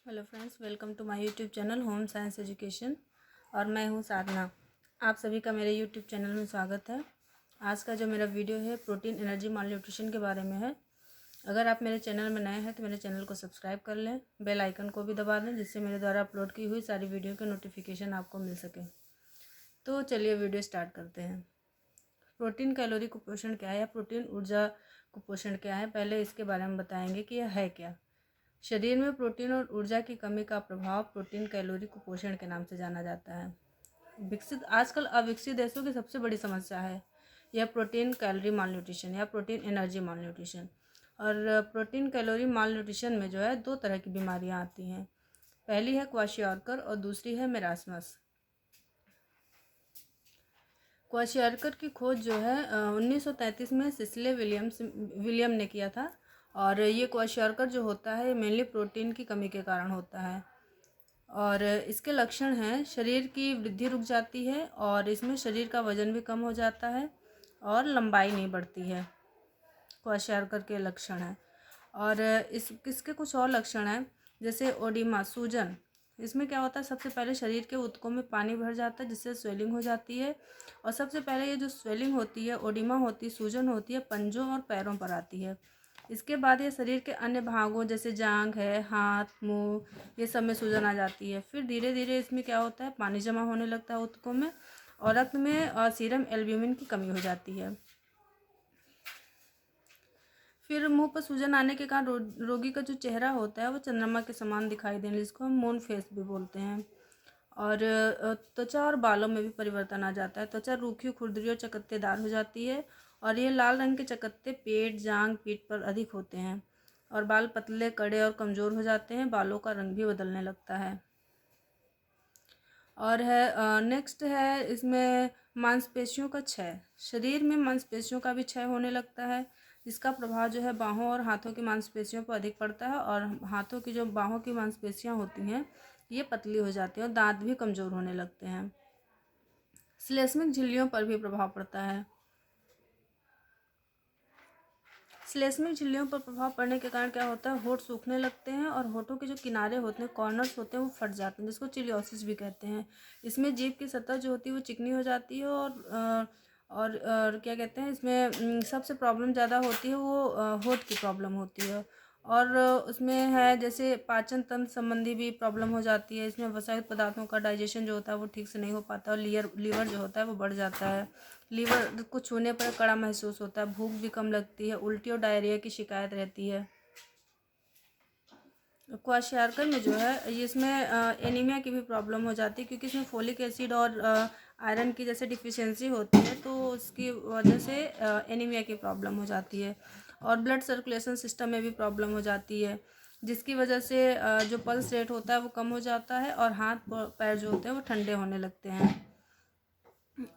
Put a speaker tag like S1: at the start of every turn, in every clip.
S1: Hello friends, welcome to my YouTube channel home science education. और मैं हूं साधना। आप सभी का मेरे यूट्यूब चैनल में स्वागत है। आज का जो मेरा वीडियो है प्रोटीन एनर्जी माल न्यूट्रिशन के बारे में है। अगर आप मेरे चैनल में नए हैं तो मेरे चैनल को सब्सक्राइब कर लें, बेल आइकन को भी दबा दें, जिससे मेरे द्वारा अपलोड की हुई सारी वीडियो के नोटिफिकेशन आपको मिल सके। तो चलिए वीडियो स्टार्ट करते हैं। प्रोटीन कैलोरी कुपोषण क्या है या प्रोटीन ऊर्जा कुपोषण क्या है, पहले इसके बारे में बताएंगे कि यह है क्या। शरीर में प्रोटीन और ऊर्जा की कमी का प्रभाव प्रोटीन कैलोरी कुपोषण के नाम से जाना जाता है। आजकल अविकसित देशों की सबसे बड़ी समस्या है यह प्रोटीन कैलोरी माल न्यूट्रिशन या प्रोटीन एनर्जी माल न्यूट्रिशन। और प्रोटीन कैलोरी माल न्यूट्रिशन में जो है दो तरह की बीमारियां आती हैं। पहली है क्वाशियोरकर और दूसरी है मेरास्मस। क्वाशियोरकर की खोज जो है 1933 में सिसिले विलियम ने किया था। और ये क्वाशियोरकर जो होता है मेनली प्रोटीन की कमी के कारण होता है। और इसके लक्षण हैं शरीर की वृद्धि रुक जाती है और इसमें शरीर का वजन भी कम हो जाता है और लंबाई नहीं बढ़ती है। क्वाशियोरकर के लक्षण हैं। और इसके कुछ और लक्षण हैं, जैसे ओडिमा सूजन। इसमें क्या होता है, सबसे पहले शरीर के ऊतकों में पानी भर जाता है जिससे स्वेलिंग हो जाती है। और सबसे पहले ये जो स्वेलिंग होती है, ओडिमा होती है, सूजन होती है, पंजों और पैरों पर आती है। इसके बाद ये शरीर के अन्य भागों जैसे जांघ है, हाथ, मुंह, ये सब में सूजन आ जाती है। फिर धीरे धीरे इसमें क्या होता है, पानी जमा होने लगता है ऊतकों में और रक्त में और सीरम एल्ब्यूमिन की कमी हो जाती है। फिर मुंह पर सूजन आने के कारण रोगी का जो चेहरा होता है वो चंद्रमा के समान दिखाई देने, जिसको हम मून फेस भी बोलते हैं। और त्वचा और बालों में भी परिवर्तन आ जाता है। त्वचा रूखी, खुरदरी और चकत्तेदार हो जाती है और ये लाल रंग के चकत्ते पेट, जांघ, पीठ पर अधिक होते हैं। और बाल पतले, कड़े और कमज़ोर हो जाते हैं। बालों का रंग भी बदलने लगता है। और है नेक्स्ट है इसमें मांसपेशियों का क्षय। शरीर में मांसपेशियों का भी क्षय होने लगता है, जिसका प्रभाव जो है बाहों और हाथों की मांसपेशियों पर अधिक पड़ता है। और हाथों की जो बाहों की मांसपेशियां होती हैं ये पतली हो जाती हैं और दांत भी कमज़ोर होने लगते हैं। श्लेष्मिक झिल्लियों पर भी प्रभाव पड़ता है। श्लेष्मिक झिल्लियों पर प्रभाव पड़ने के कारण क्या होता है, होंठ सूखने लगते हैं और होठों के जो किनारे होते हैं, कॉर्नर्स होते हैं, वो फट जाते हैं, जिसको चिलियोसिस भी कहते हैं। इसमें जीभ की सतह जो होती है वो चिकनी हो जाती है। और क्या कहते हैं, इसमें सबसे प्रॉब्लम ज़्यादा होती है वो होठ की प्रॉब्लम होती है। और उसमें है जैसे पाचन तंत्र संबंधी भी प्रॉब्लम हो जाती है। इसमें वसायुक्त पदार्थों का डाइजेशन जो होता है वो ठीक से नहीं हो पाता और लीवर जो होता है वो बढ़ जाता है। लीवर को छूने पर कड़ा महसूस होता है, भूख भी कम लगती है, उल्टी और डायरिया की शिकायत रहती है। क्वाशियारकर में जो है ये इसमें एनीमिया की भी प्रॉब्लम हो जाती है, क्योंकि इसमें फोलिक एसिड और आयरन की जैसे डिफिशियंसी होती है, तो उसकी वजह से एनीमिया की प्रॉब्लम हो जाती है। और ब्लड सर्कुलेशन सिस्टम में भी प्रॉब्लम हो जाती है, जिसकी वजह से जो पल्स रेट होता है वो कम हो जाता है और हाथ पैर जो होते हैं वो ठंडे होने लगते हैं।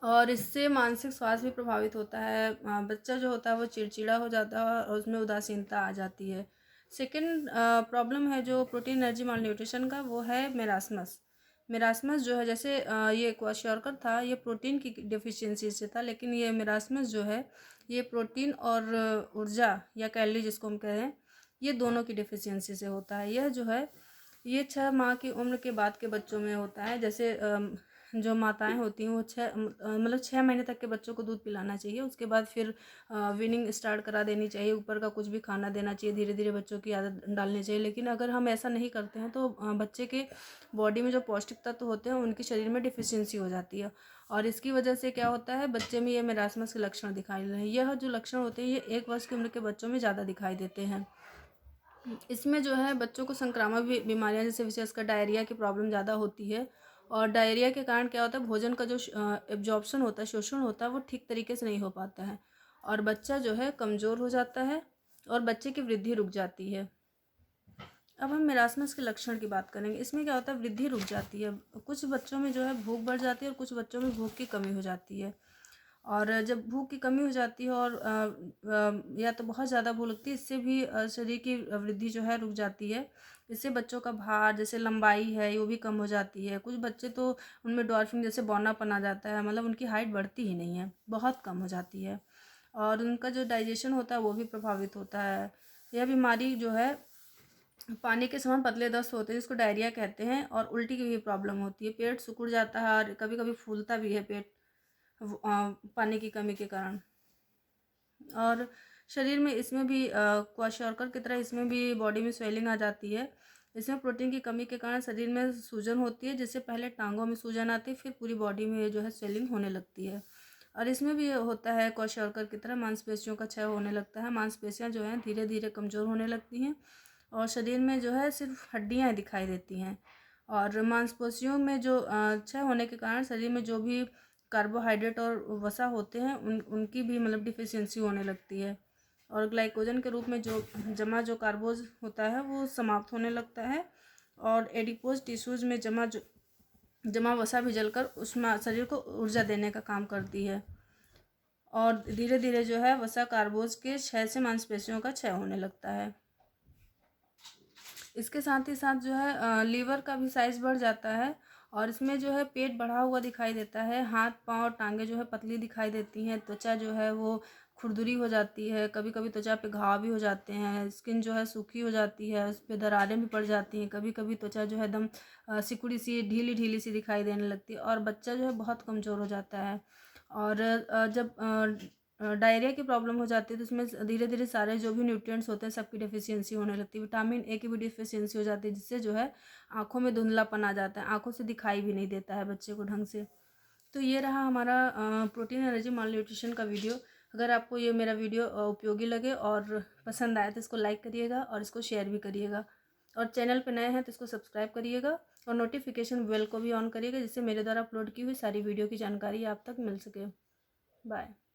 S1: और इससे मानसिक स्वास्थ्य भी प्रभावित होता है। बच्चा जो होता है वो चिड़चिड़ा हो जाता है और उसमें उदासीनता आ जाती है। सेकंड प्रॉब्लम है जो प्रोटीन एनर्जी माल न्यूट्रिशन का, वो है मेरास्मस। मेरास्मस जो है, जैसे ये क्वाशियोरकर था ये प्रोटीन की डिफिशियंसी से था, लेकिन ये मेरास्मस जो है ये प्रोटीन और ऊर्जा या कैलोरी जिसको हम कह रहे हैं, ये दोनों की डिफिशियंसी से होता है। यह जो है ये 6 माह की उम्र के बाद के बच्चों में होता है। जैसे जो माताएं होती हैं वो 6 महीने तक के बच्चों को दूध पिलाना चाहिए। उसके बाद फिर वीनिंग स्टार्ट करा देनी चाहिए, ऊपर का कुछ भी खाना देना चाहिए, धीरे धीरे बच्चों की आदत डालनी चाहिए। लेकिन अगर हम ऐसा नहीं करते हैं तो बच्चे के बॉडी में जो पौष्टिक तत्व होते हैं उनकी शरीर में डिफिशियंसी हो जाती है। और इसकी वजह से क्या होता है, बच्चे में ये मेरास्मस के लक्षण दिखाई दे रहे हैं। यह जो लक्षण होते हैं ये 1 वर्ष की उम्र के बच्चों में ज़्यादा दिखाई देते हैं। इसमें जो है बच्चों को संक्रामक बीमारियां जैसे विशेषकर डायरिया की प्रॉब्लम ज़्यादा होती है। और डायरिया के कारण क्या होता है, भोजन का जो एब्जॉर्प्शन होता है, शोषण होता है, वो ठीक तरीके से नहीं हो पाता है और बच्चा जो है कमज़ोर हो जाता है और बच्चे की वृद्धि रुक जाती है। अब हम मेरास्मस के लक्षण की बात करेंगे। इसमें क्या होता है, वृद्धि रुक जाती है। कुछ बच्चों में जो है भूख बढ़ जाती है और कुछ बच्चों में भूख की कमी हो जाती है। और जब भूख की कमी हो जाती है और या तो बहुत ज़्यादा भूख लगती है, इससे भी शरीर की वृद्धि जो है रुक जाती है। इससे बच्चों का भार जैसे लंबाई है वो भी कम हो जाती है। कुछ बच्चे तो उनमें डॉर्फिन जैसे बौनापन आ जाता है, मतलब उनकी हाइट बढ़ती ही नहीं है, बहुत कम हो जाती है। और उनका जो डाइजेशन होता है वो भी प्रभावित होता है। यह बीमारी जो है पानी के समान पतले दस्त होते हैं जिसको डायरिया कहते हैं, और उल्टी की भी प्रॉब्लम होती है, पेट सिकुड़ जाता है और कभी कभी फूलता भी है पेट पानी की कमी के कारण। और शरीर में इसमें भी क्वाशॉर्कर की तरह इसमें भी बॉडी में स्वेलिंग आ जाती है। इसमें प्रोटीन की कमी के कारण शरीर में सूजन होती है, जिससे पहले टांगों में सूजन आती है, फिर पूरी बॉडी में जो है स्वेलिंग होने लगती है। और इसमें भी होता है क्वाशॉर्कर की तरह मांसपेशियों का क्षय होने लगता है, मांसपेशियां जो हैं धीरे धीरे कमज़ोर होने लगती हैं और शरीर में जो है सिर्फ हड्डियाँ दिखाई देती हैं। और मांसपेशियों में जो क्षय होने के कारण शरीर में जो भी कार्बोहाइड्रेट और वसा होते हैं उनकी भी मतलब डिफिशियंसी होने लगती है, और ग्लाइकोजन के रूप में जो कार्बोज होता है वो समाप्त होने लगता है, और एडिपोज टिश्यूज में जमा वसा भी जलकर उसमें शरीर को ऊर्जा देने का काम करती है, और धीरे धीरे जो है वसा कार्बोज के क्षय से मांसपेशियों का क्षय होने लगता है। इसके साथ ही साथ जो है लीवर का भी साइज़ बढ़ जाता है, और इसमें जो है पेट बढ़ा हुआ दिखाई देता है, हाथ पाँव और टांगें जो है पतली दिखाई देती हैं, त्वचा जो है वो खुरदुरी हो जाती है, कभी कभी त्वचा पे घाव भी हो जाते हैं, स्किन जो है सूखी हो जाती है, उस पर दरारें भी पड़ जाती हैं, कभी कभी त्वचा जो है एकदम सिकुड़ी सी ढीली ढीली सी दिखाई देने लगती है, और बच्चा जो है बहुत कमज़ोर हो जाता है। और जब डायरिया की प्रॉब्लम हो जाती है तो इसमें धीरे धीरे सारे जो भी न्यूट्रिएंट्स होते हैं सबकी डेफिशिएंसी होने लगती है, विटामिन ए की भी डेफिशिएंसी हो जाती है, जिससे जो है आँखों में धुंधलापन आ जाता है, आँखों से दिखाई भी नहीं देता है बच्चे को ढंग से। तो ये रहा हमारा प्रोटीन एनर्जी माल न्यूट्रिशन का वीडियो। अगर आपको ये मेरा वीडियो उपयोगी लगे और पसंद आए तो इसको लाइक करिएगा और इसको शेयर भी करिएगा, और चैनल पर नए हैं तो इसको सब्सक्राइब करिएगा और नोटिफिकेशन बेल को भी ऑन करिएगा, जिससे मेरे द्वारा अपलोड की हुई सारी वीडियो की जानकारी आप तक मिल सके। बाय।